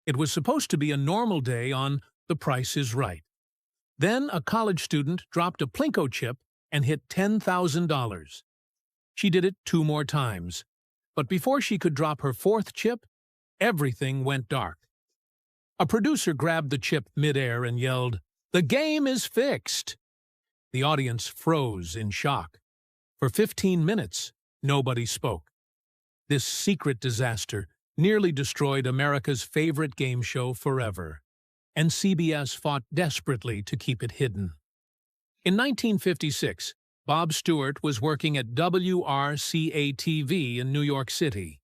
It was supposed to be a normal day on The Price is Right. Then a college student dropped a Plinko chip and hit $10,000. She did it 2 more times. But before she could drop her 4th chip, everything went dark. A producer grabbed the chip midair and yelled, "The game is fixed!" The audience froze in shock. For 15 minutes, nobody spoke. This secret disaster nearly destroyed America's favorite game show forever, and CBS fought desperately to keep it hidden. In 1956, Bob Stewart was working at WRCA-TV in New York City.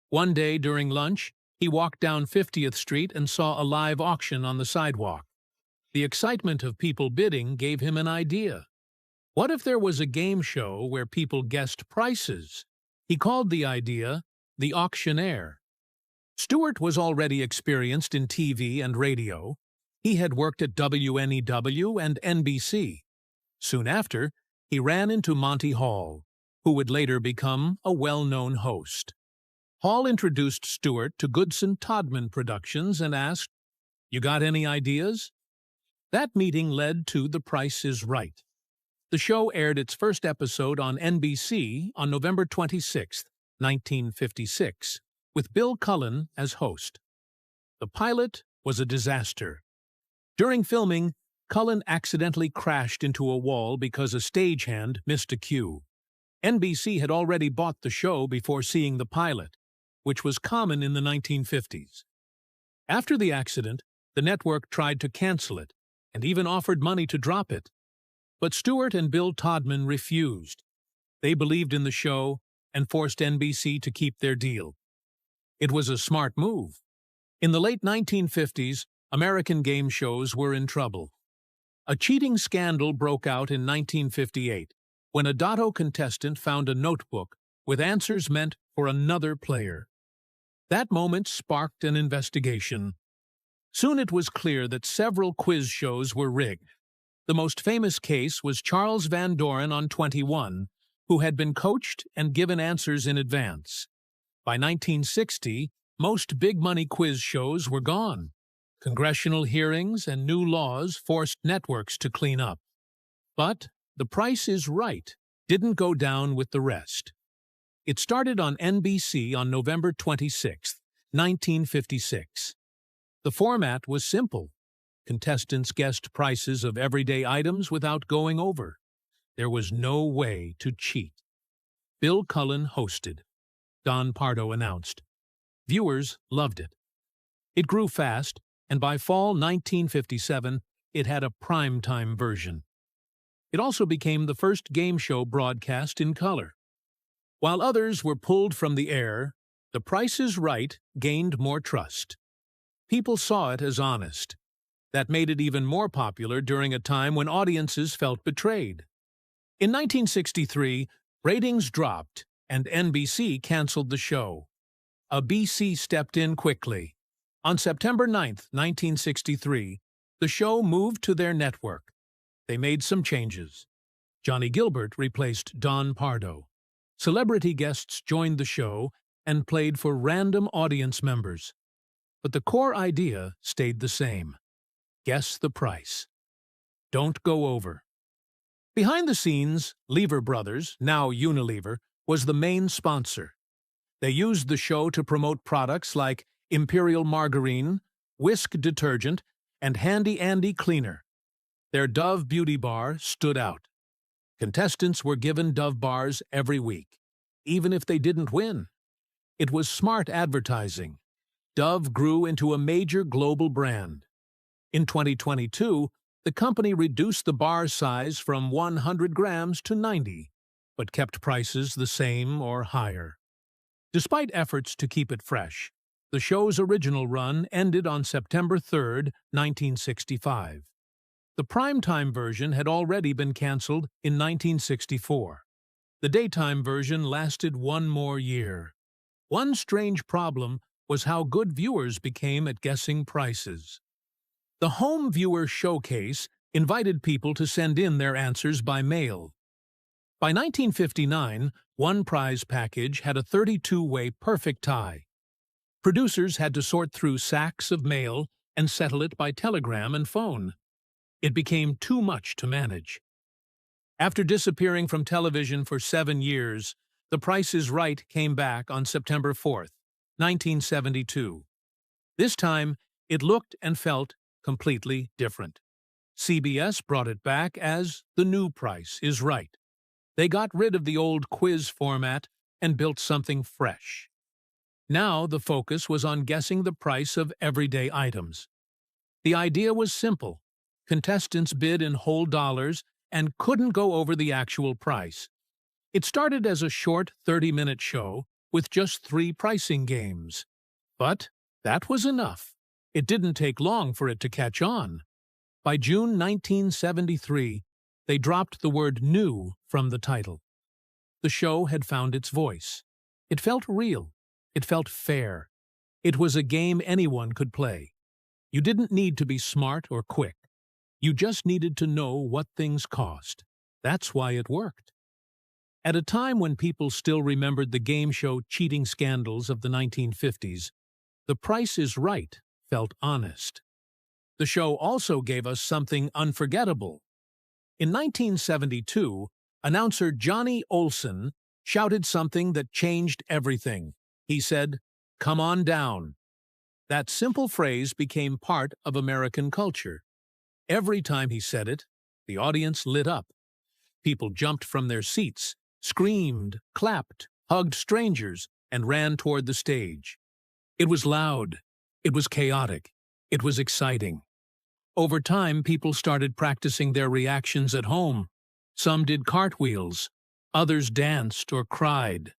One day during lunch, he walked down 50th Street and saw a live auction on the sidewalk. The excitement of people bidding gave him an idea. What if there was a game show where people guessed prices? He called the idea The Auctioneer. Stewart was already experienced in TV and radio. He had worked at WNEW and NBC. Soon after, he ran into Monty Hall, who would later become a well-known host. Hall introduced Stewart to Goodson Todman Productions and asked, "You got any ideas?" That meeting led to The Price is Right. The show aired its first episode on NBC on November 26, 1956, with Bill Cullen as host. The pilot was a disaster. During filming, Cullen accidentally crashed into a wall because a stagehand missed a cue. NBC had already bought the show before seeing the pilot, which was common in the 1950s. After the accident, the network tried to cancel it and even offered money to drop it. But Stewart and Bill Todman refused. They believed in the show and forced NBC to keep their deal. It was a smart move. In the late 1950s, American game shows were in trouble. A cheating scandal broke out in 1958 when a Dotto contestant found a notebook with answers meant for another player. That moment sparked an investigation. Soon it was clear that several quiz shows were rigged. The most famous case was Charles Van Doren on 21, who had been coached and given answers in advance. By 1960, most big-money quiz shows were gone. Congressional hearings and new laws forced networks to clean up. But The Price is Right didn't go down with the rest. It started on NBC on November 26, 1956. The format was simple. Contestants guessed prices of everyday items without going over. There was no way to cheat. Bill Cullen hosted. Don Pardo announced. Viewers loved it. It grew fast, and by fall 1957, it had a primetime version. It also became the first game show broadcast in color. While others were pulled from the air, The Price is Right gained more trust. People saw it as honest. That made it even more popular during a time when audiences felt betrayed. In 1963, ratings dropped, and NBC canceled the show. ABC stepped in quickly. On September 9, 1963, the show moved to their network. They made some changes. Johnny Gilbert replaced Don Pardo. Celebrity guests joined the show and played for random audience members. But the core idea stayed the same. Guess the price. Don't go over. Behind the scenes, Lever Brothers, now Unilever, was the main sponsor. They used the show to promote products like Imperial Margarine, Whisk Detergent, and Handy Andy Cleaner. Their Dove Beauty Bar stood out. Contestants were given Dove bars every week, even if they didn't win. It was smart advertising. Dove grew into a major global brand. In 2022, the company reduced the bar size from 100 grams to 90, but kept prices the same or higher. Despite efforts to keep it fresh, the show's original run ended on September 3, 1965. The primetime version had already been canceled in 1964. The daytime version lasted 1 more year. One strange problem was how good viewers became at guessing prices. The Home Viewer Showcase invited people to send in their answers by mail. By 1959, one prize package had a 32-way perfect tie. Producers had to sort through sacks of mail and settle it by telegram and phone. It became too much to manage. After disappearing from television for 7 years, The Price is Right came back on September 4th, 1972. This time, it looked and felt completely different. CBS brought it back as The New Price is Right. They got rid of the old quiz format and built something fresh. Now the focus was on guessing the price of everyday items. The idea was simple. Contestants bid in whole dollars and couldn't go over the actual price. It started as a short 30-minute show with just 3 pricing games. But that was enough. It didn't take long for it to catch on. By June 1973, they dropped the word "new" from the title. The show had found its voice. It felt real. It felt fair. It was a game anyone could play. You didn't need to be smart or quick. You just needed to know what things cost. That's why it worked. At a time when people still remembered the game show cheating scandals of the 1950s, The Price is Right felt honest. The show also gave us something unforgettable. In 1972, announcer Johnny Olson shouted something that changed everything. He said, "Come on down." That simple phrase became part of American culture. Every time he said it, the audience lit up. People jumped from their seats, screamed, clapped, hugged strangers, and ran toward the stage. It was loud. It was chaotic. It was exciting. Over time, people started practicing their reactions at home. Some did cartwheels. Others danced or cried.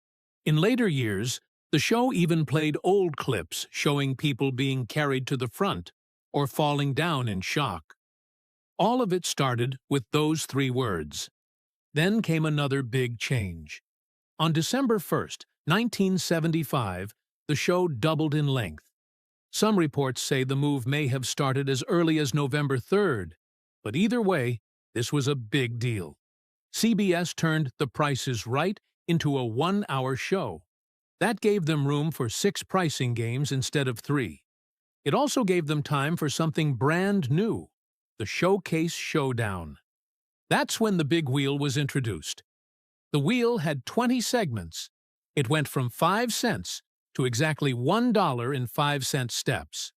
In later years, the show even played old clips showing people being carried to the front or falling down in shock. All of it started with those 3 words. Then came another big change. On December 1st, 1975, the show doubled in length. Some reports say the move may have started as early as November 3rd, but either way, this was a big deal. CBS turned The Price is Right into a 1-hour show. That gave them room for 6 pricing games instead of 3. It also gave them time for something brand new, the Showcase Showdown. That's when the big wheel was introduced. The wheel had 20 segments. It went from 5 cents to exactly $1 in 5-cent steps.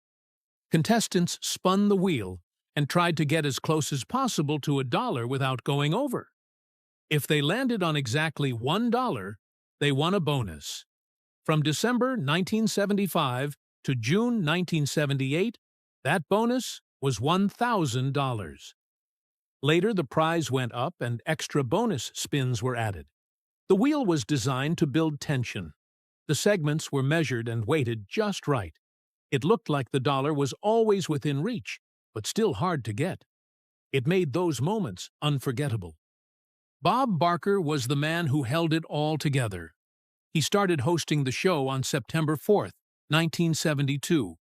Contestants spun the wheel and tried to get as close as possible to $1 without going over. If they landed on exactly $1, they won a bonus. From December 1975 to June 1978, that bonus was $1,000. Later, the prize went up and extra bonus spins were added. The wheel was designed to build tension. The segments were measured and weighted just right. It looked like the dollar was always within reach, but still hard to get. It made those moments unforgettable. Bob Barker was the man who held it all together. He started hosting the show on September 4th, 1972.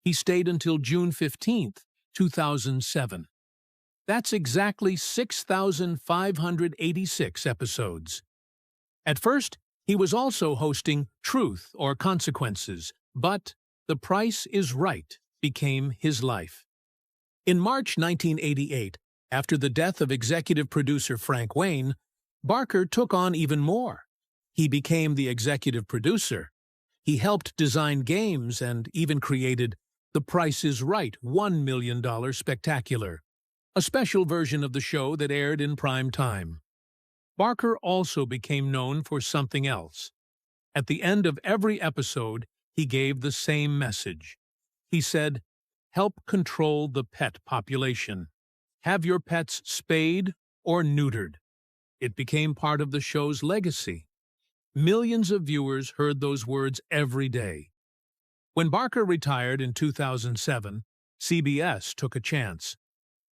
He stayed until June 15th, 2007. That's exactly 6,586 episodes. At first, he was also hosting Truth or Consequences, but The Price is Right became his life. In March 1988, after the death of executive producer Frank Wayne, Barker took on even more. He became the executive producer. He helped design games and even created The Price is Right $1 Million Spectacular, a special version of the show that aired in prime time. Barker also became known for something else. At the end of every episode, he gave the same message. He said, "Help control the pet population. Have your pets spayed or neutered." It became part of the show's legacy. Millions of viewers heard those words every day. When Barker retired in 2007, CBS took a chance.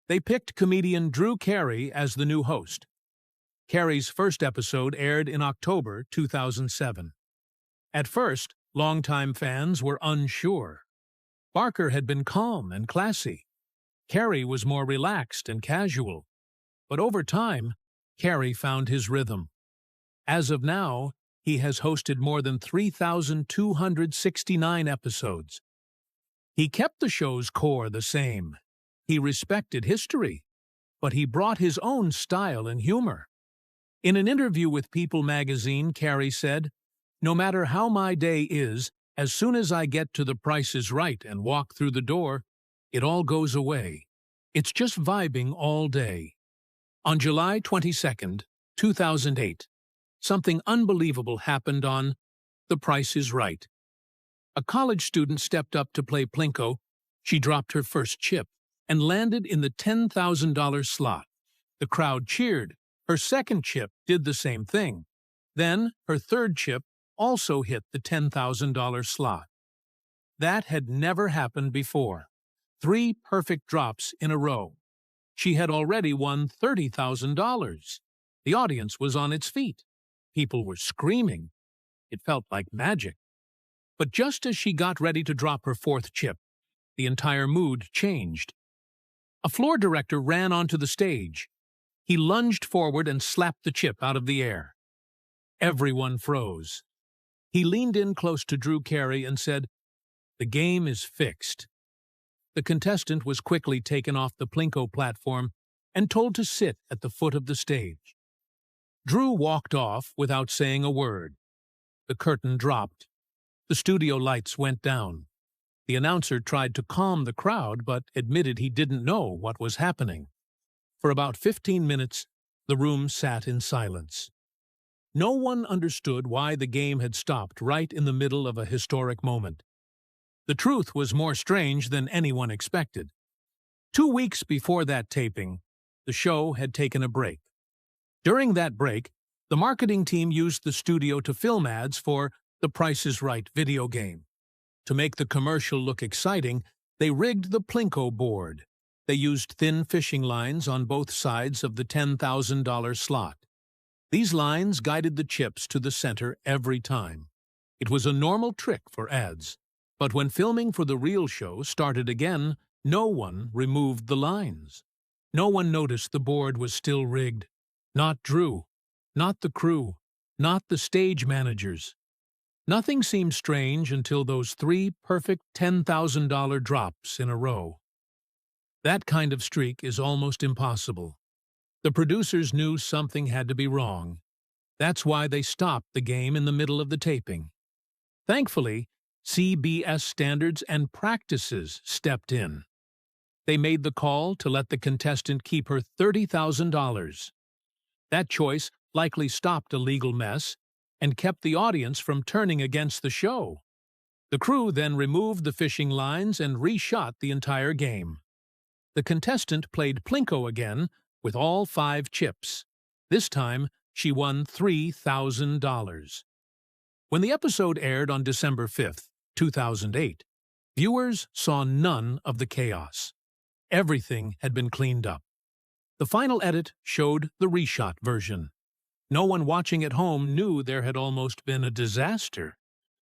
They picked comedian Drew Carey as the new host. Carey's first episode aired in October 2007. At first, longtime fans were unsure. Barker had been calm and classy. Carey was more relaxed and casual. But over time, Carey found his rhythm. As of now, He has hosted more than 3,269 episodes. He kept the show's core the same. He respected history, but he brought his own style and humor. In an interview with People magazine, Carey said, "No matter how my day is, as soon as I get to The Price is Right and walk through the door, it all goes away. It's just vibing all day." On July 22, 2008, something unbelievable happened on The Price is Right. A college student stepped up to play Plinko. She dropped her first chip and landed in the $10,000 slot. The crowd cheered. Her second chip did the same thing. Then her third chip also hit the $10,000 slot. That had never happened before. 3 perfect drops in a row. She had already won $30,000. The audience was on its feet. People were screaming. It felt like magic. But just as she got ready to drop her fourth chip, the entire mood changed. A floor director ran onto the stage. He lunged forward and slapped the chip out of the air. Everyone froze. He leaned in close to Drew Carey and said, "The game is fixed." The contestant was quickly taken off the Plinko platform and told to sit at the foot of the stage. Drew walked off without saying a word. The curtain dropped. The studio lights went down. The announcer tried to calm the crowd, but admitted he didn't know what was happening. For about 15 minutes, the room sat in silence. No one understood why the game had stopped right in the middle of a historic moment. The truth was more strange than anyone expected. 2 weeks before that taping, the show had taken a break. During that break, the marketing team used the studio to film ads for The Price is Right video game. To make the commercial look exciting, they rigged the Plinko board. They used thin fishing lines on both sides of the $10,000 slot. These lines guided the chips to the center every time. It was a normal trick for ads. But when filming for the real show started again, no one removed the lines. No one noticed the board was still rigged. Not Drew, not the crew, not the stage managers. Nothing seemed strange until those 3 perfect $10,000 drops in a row. That kind of streak is almost impossible. The producers knew something had to be wrong. That's why they stopped the game in the middle of the taping. Thankfully, CBS Standards and Practices stepped in. They made the call to let the contestant keep her $30,000. That choice likely stopped a legal mess and kept the audience from turning against the show. The crew then removed the fishing lines and reshot the entire game. The contestant played Plinko again with all 5 chips. This time, she won $3,000. When the episode aired on December 5, 2008, viewers saw none of the chaos. Everything had been cleaned up. The final edit showed the reshot version. No one watching at home knew there had almost been a disaster.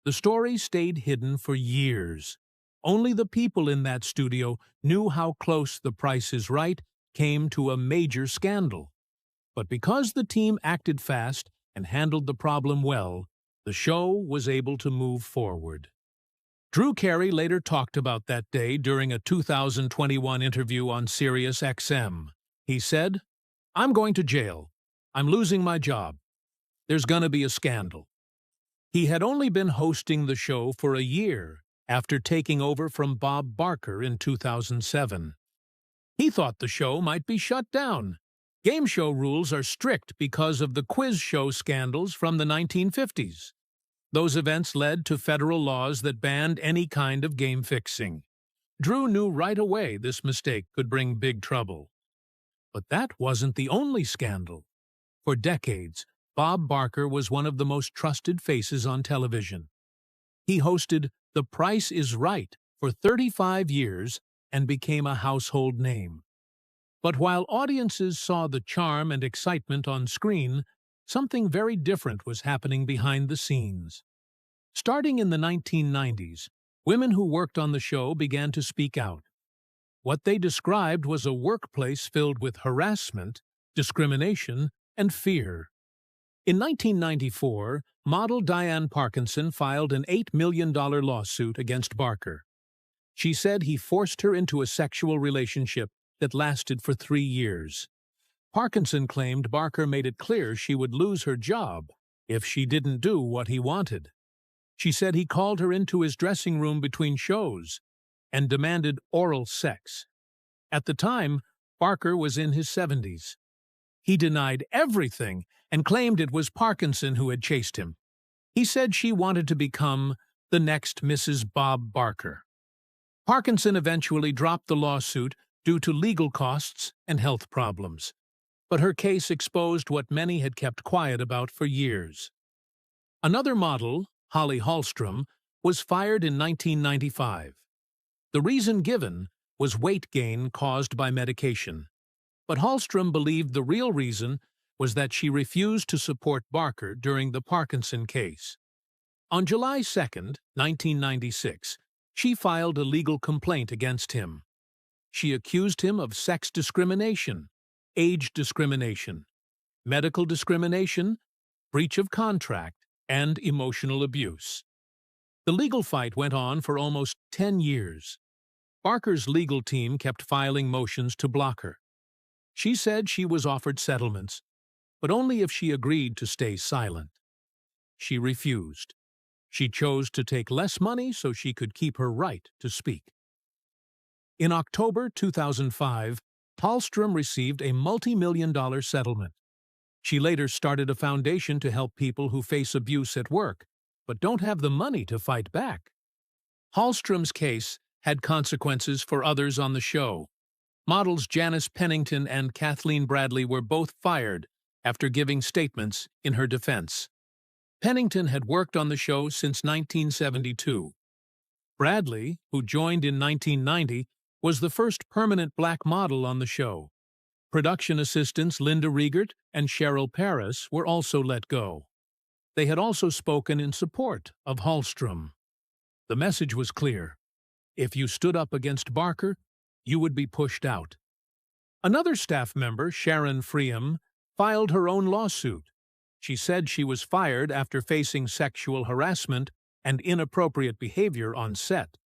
The story stayed hidden for years. Only the people in that studio knew how close The Price is Right came to a major scandal. But because the team acted fast and handled the problem well, the show was able to move forward. Drew Carey later talked about that day during a 2021 interview on Sirius XM. He said, "I'm going to jail. I'm losing my job. There's gonna be a scandal." He had only been hosting the show for a year after taking over from Bob Barker in 2007. He thought the show might be shut down. Game show rules are strict because of the quiz show scandals from the 1950s. Those events led to federal laws that banned any kind of game fixing. Drew knew right away this mistake could bring big trouble. But that wasn't the only scandal. For decades, Bob Barker was one of the most trusted faces on television. He hosted The Price is Right for 35 years and became a household name. But while audiences saw the charm and excitement on screen, something very different was happening behind the scenes. Starting in the 1990s, women who worked on the show began to speak out. What they described was a workplace filled with harassment, discrimination, and fear. In 1994, model Diane Parkinson filed an $8 million lawsuit against Barker. She said he forced her into a sexual relationship that lasted for 3 years. Parkinson claimed Barker made it clear she would lose her job if she didn't do what he wanted. She said he called her into his dressing room between shows and demanded oral sex. At the time, Barker was in his 70s. He denied everything and claimed it was Parkinson who had chased him. He said she wanted to become the next Mrs. Bob Barker. Parkinson eventually dropped the lawsuit due to legal costs and health problems, but her case exposed what many had kept quiet about for years. Another model, Holly Hallstrom, was fired in 1995. The reason given was weight gain caused by medication, but Hallstrom believed the real reason was that she refused to support Barker during the Parkinson case. On July 2, 1996, she filed a legal complaint against him. She accused him of sex discrimination, age discrimination, medical discrimination, breach of contract, and emotional abuse. The legal fight went on for almost 10 years. Barker's legal team kept filing motions to block her. She said she was offered settlements, but only if she agreed to stay silent. She refused. She chose to take less money so she could keep her right to speak. In October 2005, Hallstrom received a multi-million-dollar settlement. She later started a foundation to help people who face abuse at work, but don't have the money to fight back. Hallstrom's case had consequences for others on the show. Models Janice Pennington and Kathleen Bradley were both fired after giving statements in her defense. Pennington had worked on the show since 1972. Bradley, who joined in 1990, was the first permanent black model on the show. Production assistants Linda Riegert and Cheryl Paris were also let go. They had also spoken in support of Hallstrom. The message was clear. If you stood up against Barker, you would be pushed out. Another staff member, Sharon Freeham, filed her own lawsuit. She said she was fired after facing sexual harassment and inappropriate behavior on set.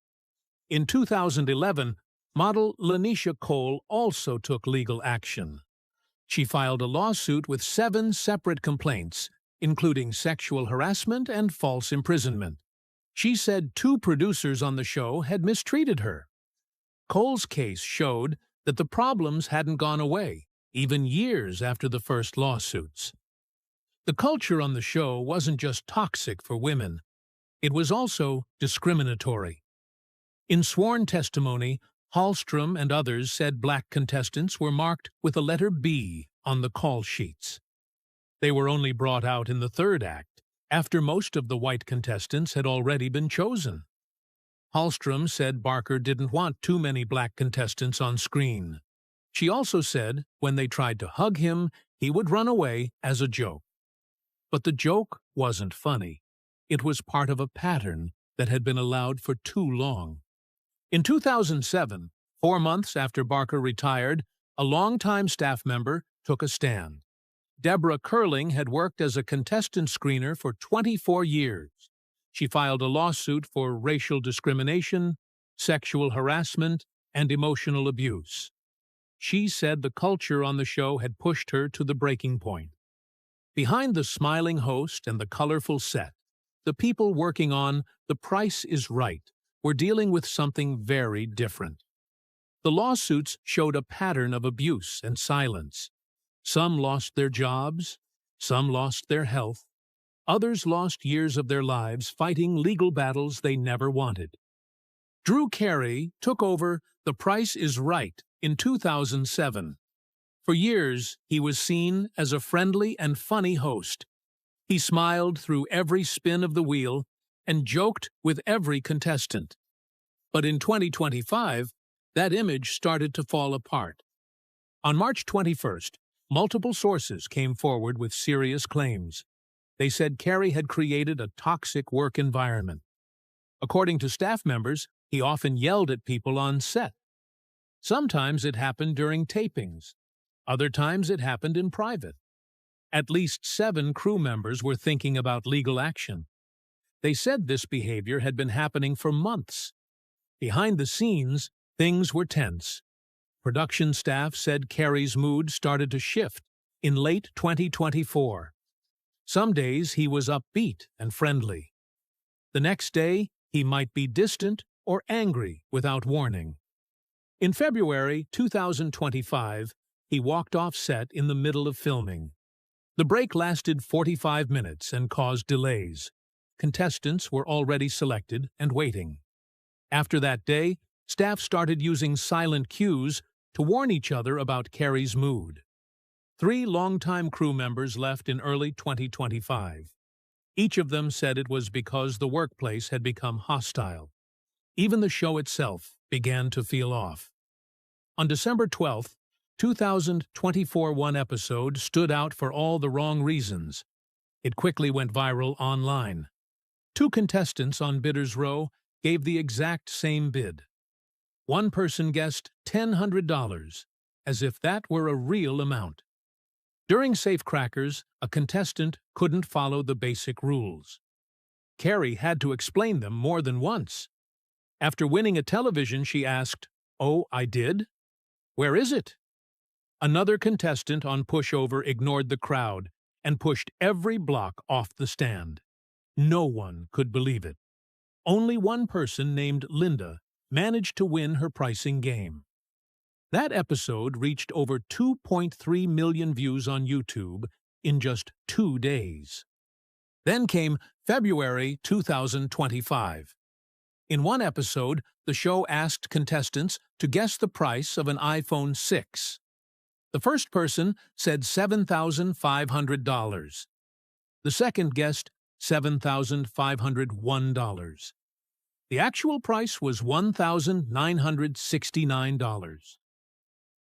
In 2011, model Lanisha Cole also took legal action. She filed a lawsuit with 7 separate complaints, including sexual harassment and false imprisonment. She said 2 producers on the show had mistreated her. Cole's case showed that the problems hadn't gone away, even years after the first lawsuits. The culture on the show wasn't just toxic for women, it was also discriminatory. In sworn testimony, Hallstrom and others said black contestants were marked with a letter B on the call sheets. They were only brought out in the 3rd act, after most of the white contestants had already been chosen. Hallstrom said Barker didn't want too many black contestants on screen. She also said when they tried to hug him, he would run away as a joke. But the joke wasn't funny. It was part of a pattern that had been allowed for too long. In 2007, 4 months after Barker retired, a longtime staff member took a stand. Deborah Curling had worked as a contestant screener for 24 years. She filed a lawsuit for racial discrimination, sexual harassment, and emotional abuse. She said the culture on the show had pushed her to the breaking point. Behind the smiling host and the colorful set, the people working on The Price is Right were dealing with something very different. The lawsuits showed a pattern of abuse and silence. Some lost their jobs, some lost their health, others lost years of their lives fighting legal battles they never wanted. Drew Carey took over The Price is Right in 2007. For years, he was seen as a friendly and funny host. He smiled through every spin of the wheel and joked with every contestant. But in 2025, that image started to fall apart. On March 21st, multiple sources came forward with serious claims. They said Carey had created a toxic work environment. According to staff members, he often yelled at people on set. Sometimes it happened during tapings. Other times it happened in private. At least 7 crew members were thinking about legal action. They said this behavior had been happening for months. Behind the scenes, things were tense. Production staff said Carey's mood started to shift in late 2024. Some days he was upbeat and friendly. The next day, he might be distant or angry without warning. In February 2025, he walked off set in the middle of filming. The break lasted 45 minutes and caused delays. Contestants were already selected and waiting. After that day, staff started using silent cues to warn each other about Carey's mood. 3 longtime crew members left in early 2025. Each of them said it was because the workplace had become hostile. Even the show itself began to feel off. On December 12, 2024, one episode stood out for all the wrong reasons. It quickly went viral online. 2 contestants on Bidders Row gave the exact same bid. One person guessed $1,000, as if that were a real amount. During Safecrackers, a contestant couldn't follow the basic rules. Carey had to explain them more than once. After winning a television, she asked, "Oh, I did? Where is it?" Another contestant on Pushover ignored the crowd and pushed every block off the stand. No one could believe it. Only one person named Linda managed to win her pricing game. That episode reached over 2.3 million views on YouTube in just 2 days. Then came February 2025. In one episode, the show asked contestants to guess the price of an iPhone 6. The first person said $7,500. The second guessed $7,501. The actual price was $1,969.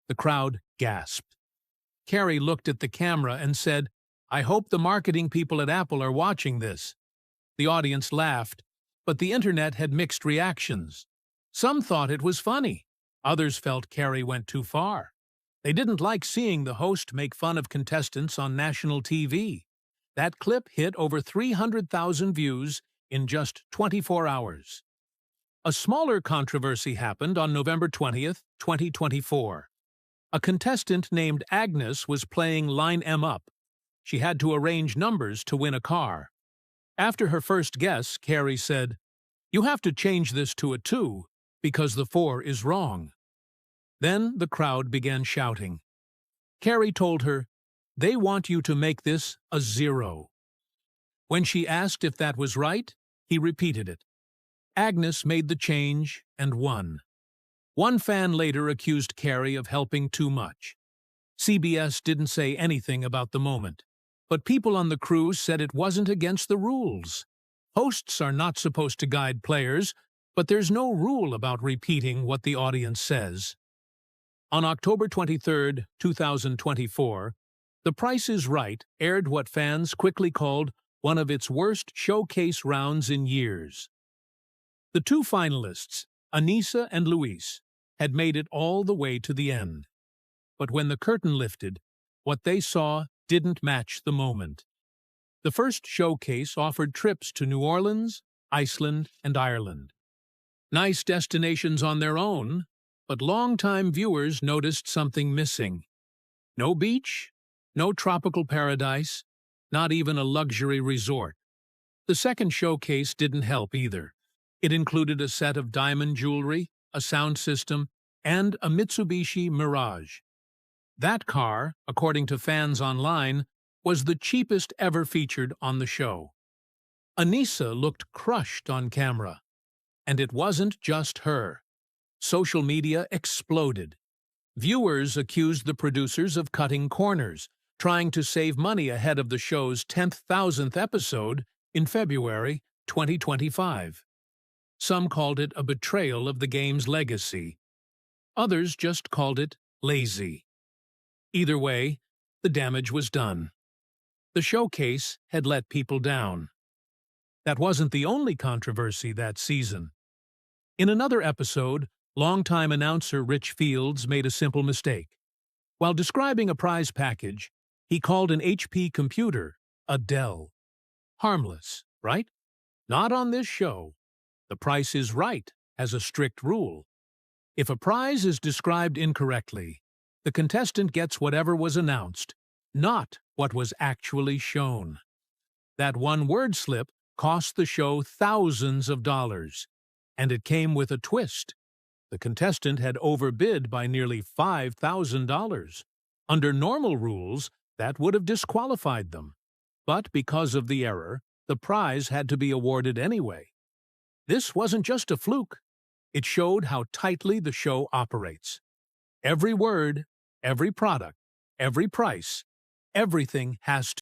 The crowd gasped. Carey looked at the camera and said, "I hope the marketing people at Apple are watching this." The audience laughed, but the internet had mixed reactions. Some thought it was funny. Others felt Carey went too far. They didn't like seeing the host make fun of contestants on national TV. That clip hit over 300,000 views in just 24 hours. A smaller controversy happened on November 20th, 2024. A contestant named Agnes was playing Line M Up. She had to arrange numbers to win a car. After her first guess, Carey said, "You have to change this to a 2 because the 4 is wrong." Then the crowd began shouting. Carey told her, "They want you to make this a 0. When she asked if that was right, he repeated it. Agnes made the change and won. One fan later accused Carey of helping too much. CBS didn't say anything about the moment, but people on the crew said it wasn't against the rules. Hosts are not supposed to guide players, but there's no rule about repeating what the audience says. On October 23, 2024, The Price is Right aired what fans quickly called one of its worst showcase rounds in years. The 2 finalists, Anissa and Luis, had made it all the way to the end. But when the curtain lifted, what they saw didn't match the moment. The first showcase offered trips to New Orleans, Iceland, and Ireland. Nice destinations on their own, but longtime viewers noticed something missing. No beach, no tropical paradise, not even a luxury resort. The second showcase didn't help either. It included a set of diamond jewelry, a sound system, and a Mitsubishi Mirage. That car, according to fans online, was the cheapest ever featured on the show. Anissa looked crushed on camera. And it wasn't just her. Social media exploded. Viewers accused the producers of cutting corners, trying to save money ahead of the show's 10,000th episode in February 2025. Some called it a betrayal of the game's legacy. Others just called it lazy. Either way, the damage was done. The showcase had let people down. That wasn't the only controversy that season. In another episode, longtime announcer Rich Fields made a simple mistake. While describing a prize package, He called an HP computer a Dell. Harmless, right? Not on this show. The Price is Right has a strict rule. If a prize is described incorrectly, the contestant gets whatever was announced, not what was actually shown. That one word slip cost the show thousands of dollars, and it came with a twist. The contestant had overbid by nearly $5,000. Under normal rules, that would have disqualified them. But because of the error, the prize had to be awarded anyway. This wasn't just a fluke. It showed how tightly the show operates. Every word, every product, every price, everything has to